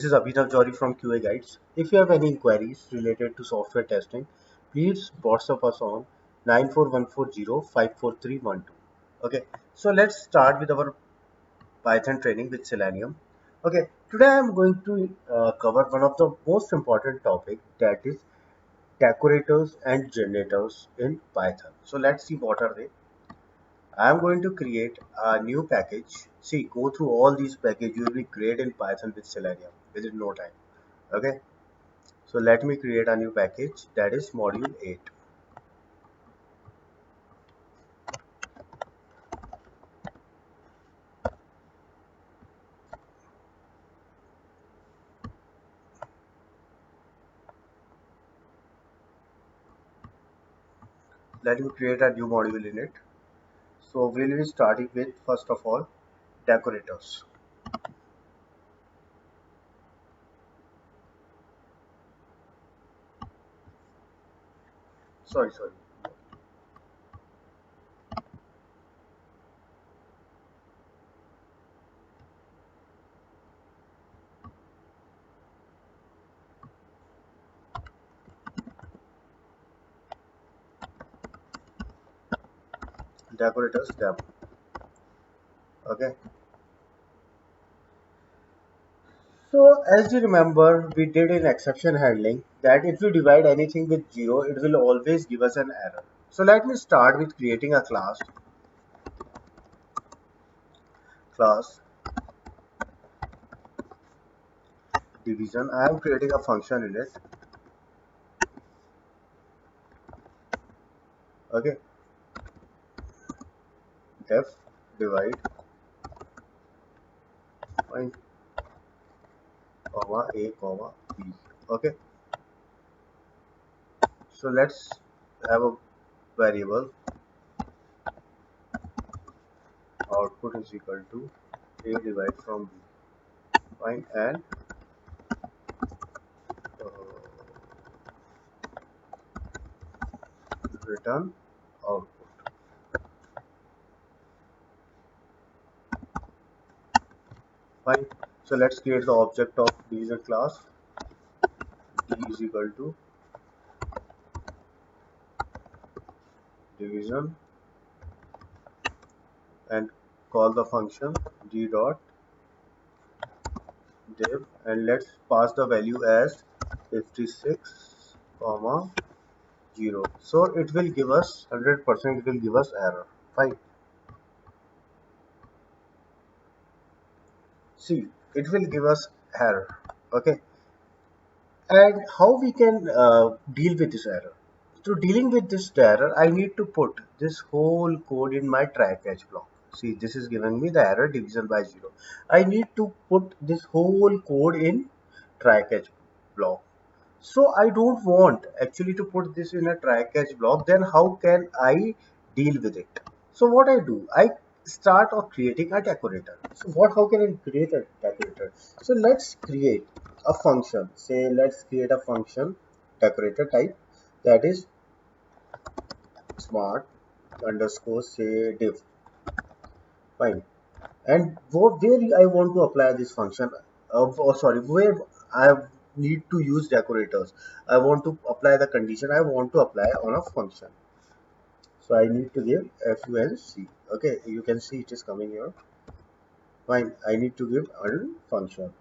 This is Abhinav Jory from QA Guides. If you have any inquiries related to software testing, please WhatsApp us on 94140 54312. Okay, so let's start with our Python training with Selenium. Okay, today I am going to cover one of the most important topic, that is decorators and generators in Python. So let's see what are they. I am going to create a new package. See, go through all these packages. You will be great in Python with Selenium within no time. Okay, so let me create a new package, that is module 8. Let me create a new module in it. So we'll be starting with, first of all, decorators. Sorry. Decorators demo. Okay. So as you remember, we did in exception handling that if we divide anything with 0, it will always give us an error. So let me start with creating a class division. I am creating a function in it. Okay, def divide point comma a comma b. Okay, so let's have a variable output is equal to a divide from b. Fine, and return output. Fine, so let's create the object of division class. D is equal to division and call the function d dot div, and let's pass the value as 56 comma 0. So it will give us 100%, it will give us error. Fine, see, it will give us error. Okay, and how we can deal with this error? So dealing with this error, I need to put this whole code in my try catch block. See, this is giving me the error division by 0. I need to put this whole code in try catch block. So I don't want actually to put this in a try catch block. Then how can I deal with it? So what I do, I start of creating a decorator. So how can I create a decorator? So let's create a function. Say let's create a function decorator type, that is smart underscore say div. Fine. And where I want to apply this function, where I need to use decorators. I want to apply the condition I want to apply on a function. So I need to give func. Okay, you can see it is coming here. Fine, I need to give a function.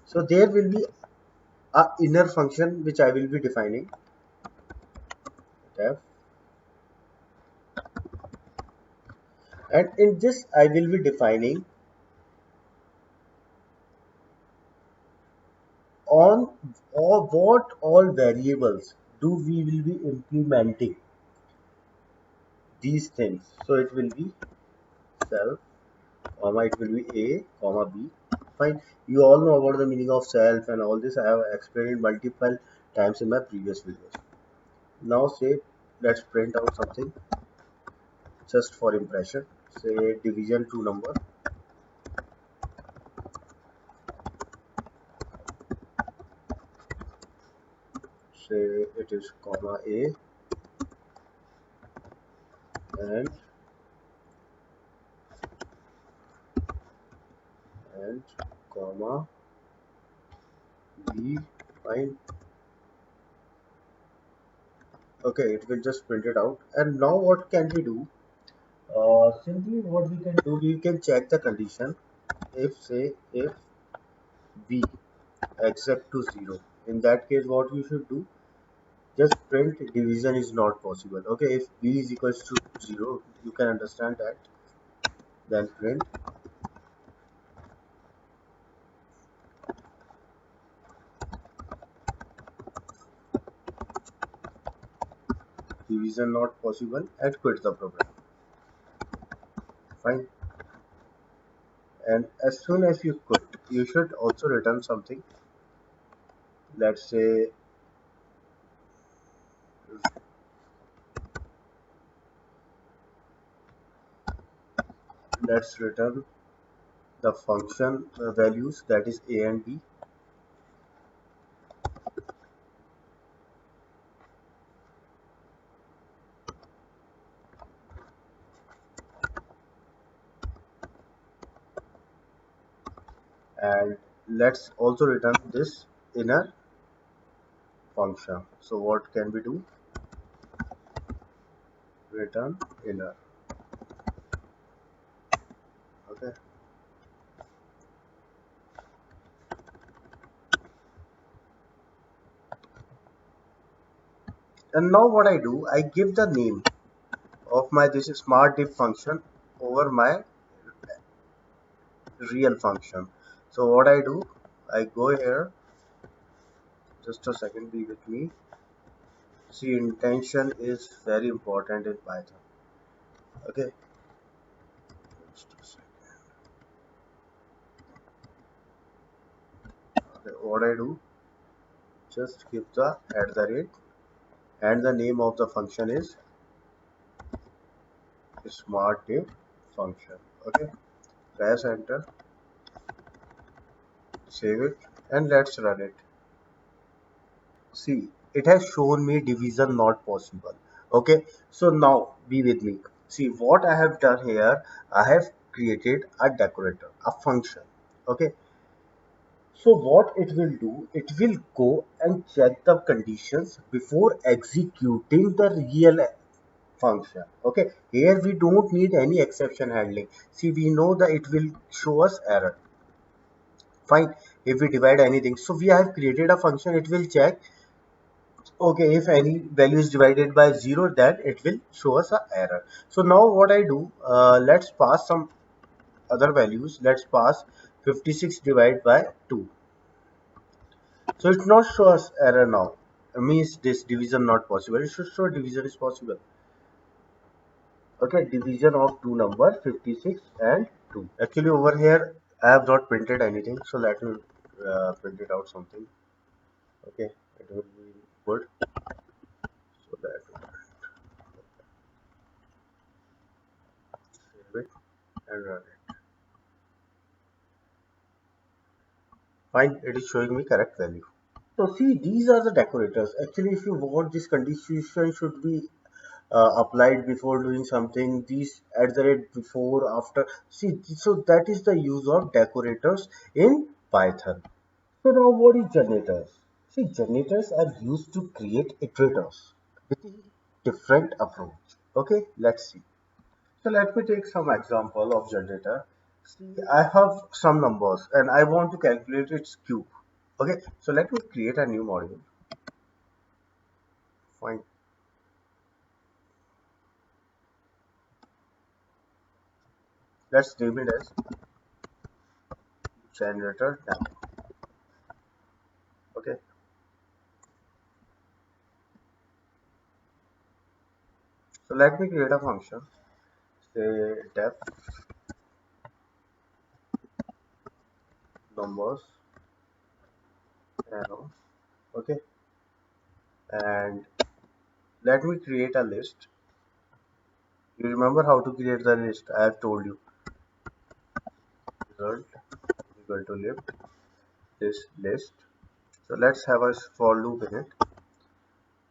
So there will be a inner function which I will be defining. Def, and in this I will be defining on or what all variables do we will be implementing these things. So it will be self, comma, it will be a comma b. Fine, you all know about the meaning of self and all this. I have explained it multiple times in my previous videos. Now say let's print out something just for impression. Say division to number. Say it is comma a and and comma B. Fine. Okay, it will just print it out. And now what can we do? Simply what we can do, we can check the condition. If say if B except to 0, in that case what we should do, just print division is not possible. Okay, if B is equals to 0, you can understand that, then print division not possible and quit the program. Fine. And as soon as you quit, you should also return something. Let's say let's return the function values, that is a and b, and let's also return this inner function. So what can we do? Return inner. Okay. And now what I do, I give the name of my this smart diff function over my real function. So what I do, I go here, just a second, be with me. See, intention is very important in Python. Okay, just a second. Okay, what I do, just give the at the rate, and the name of the function is smart diff function. Okay, press enter, save it, and let's run it. See, it has shown me division not possible. Okay, so now be with me. See what I have done here. I have created a decorator, a function. Okay, so what it will do, it will go and check the conditions before executing the real function. Okay, here we don't need any exception handling. See, we know that it will show us error. Fine, if we divide anything, so we have created a function, it will check. Okay, if any value is divided by 0, then it will show us a error. So now what I do, let's pass some other values. Let's pass 56 divided by 2. So it not show us error now. It means this division not possible. It should show division is possible. Okay, division of two numbers 56 and 2. Actually over here I have not printed anything. So let me print it out something. Okay, it will be good. So that save it and run it. Fine, it is showing me correct value. So see, these are the decorators. Actually, if you want, this condition should be applied before doing something. These at the rate before, after. See, so that is the use of decorators in Python. So now what is generators? See, generators are used to create iterators with a different approach. Okay, let's see. So let me take some example of generator. See, I have some numbers and I want to calculate its cube. Okay, so let me create a new module. Fine. Let's name it as generator temp. Okay, so let me create a function. Say def numbers arrow. Okay, and let me create a list. You remember how to create the list? I have told you. Result equal to list this list. So let's have a for loop in it.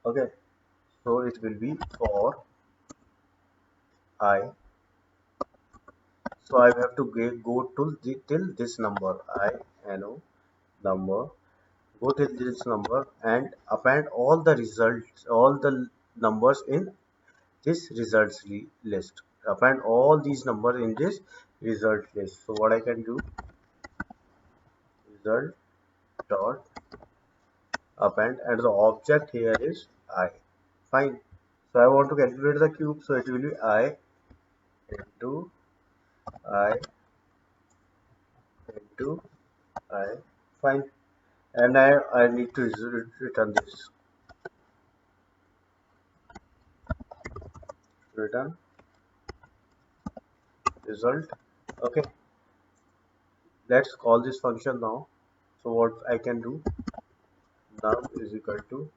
Okay, so it will be for I. So I have to go to till this number I know number go till this number and append all the results, all the numbers in this results list. Append all these numbers in this result list. So what I can do, result dot append, and the object here is I. Fine. So I want to calculate the cube, so it will be I into I into I. Fine. And I need to return this. Return result. Okay. Let's call this function now. So what I can do, num is equal to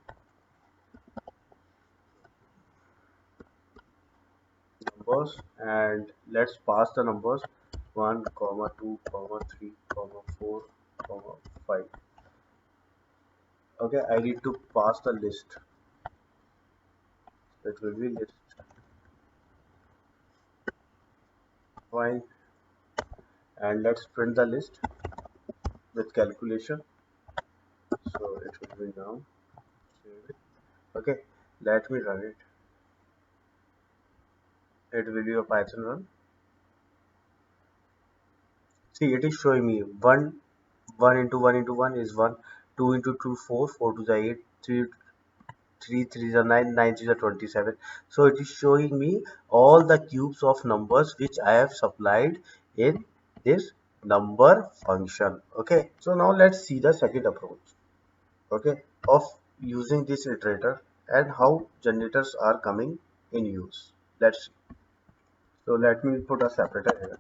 numbers, and let's pass the numbers 1 comma 2 comma 3 comma 4 comma 5. Okay, I need to pass the list. It will be list. Fine. And let's print the list with calculation. So it will be now. Save it. Okay, let me run it. It will be a Python run. See, it is showing me 1 into 1 into 1 is 1, 2 into 2 4, 4 to the 8, 3 3 3 is 9, 9 is 27. So it is showing me all the cubes of numbers which I have supplied in this number function. Okay, so now let's see the second approach, okay, of using this iterator and how generators are coming in use. Let's see. So let me put a separator here.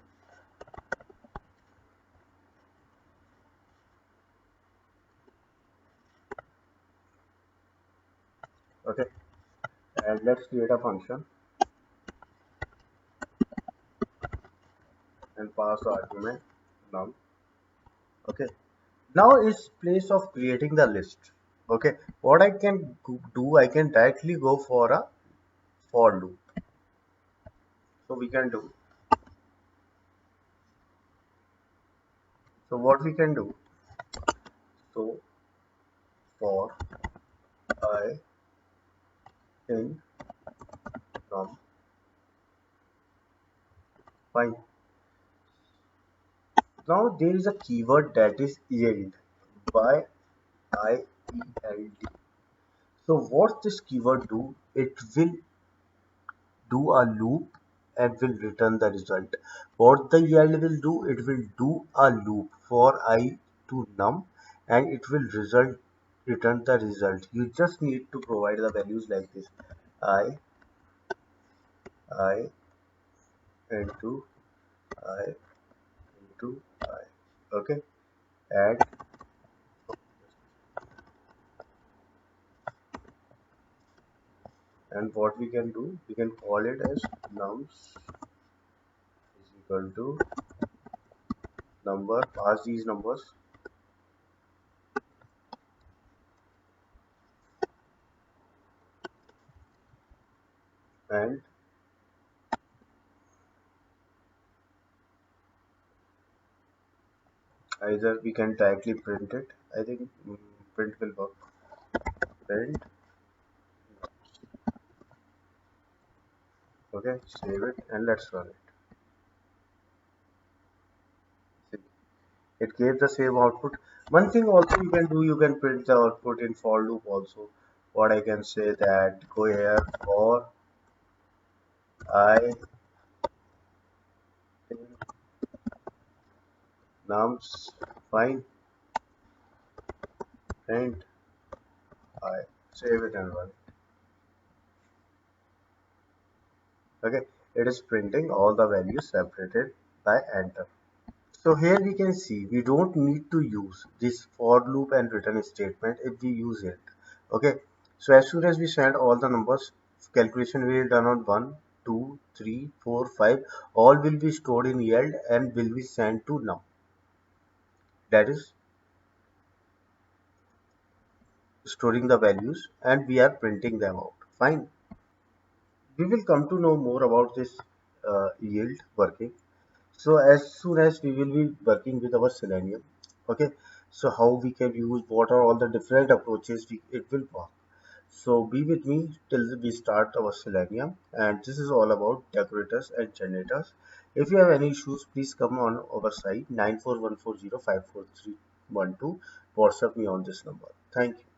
Okay, and let's create a function and pass the argument num. Okay, now it's place of creating the list. Okay, what I can do, I can directly go for a for loop. So we can do, so what we can do, so for I in num. Fine. Now there is a keyword that is yield, by I E L D. So what this keyword do, it will do a loop and will return the result. What the yield will do, it will do a loop for I to num, and it will return the result. You just need to provide the values like this: I into I into I. Okay, and what we can do, we can call it as nums is equal to number, pass these numbers, and either we can directly print it. I think print will work. Print. Okay, save it and let's run it. See, it gave the same output. One thing also you can do, you can print the output in for loop also. What I can say that, go here for I in nums. Fine, print I, save it and run it. Okay, it is printing all the values separated by enter. So here we can see we don't need to use this for loop and return statement if we use it. Okay, so as soon as we send all the numbers, calculation will be done on 1, 2, 3, 4, 5. All will be stored in yield and will be sent to num. That is storing the values, and we are printing them out. Fine. We will come to know more about this yield working. So as soon as we will be working with our Selenium, okay, So how we can use, what are all the different approaches it will work. So be with me till we start our Selenium, and this is all about decorators and generators. If you have any issues, please come on our site 941405431 WhatsApp me on this number. Thank you.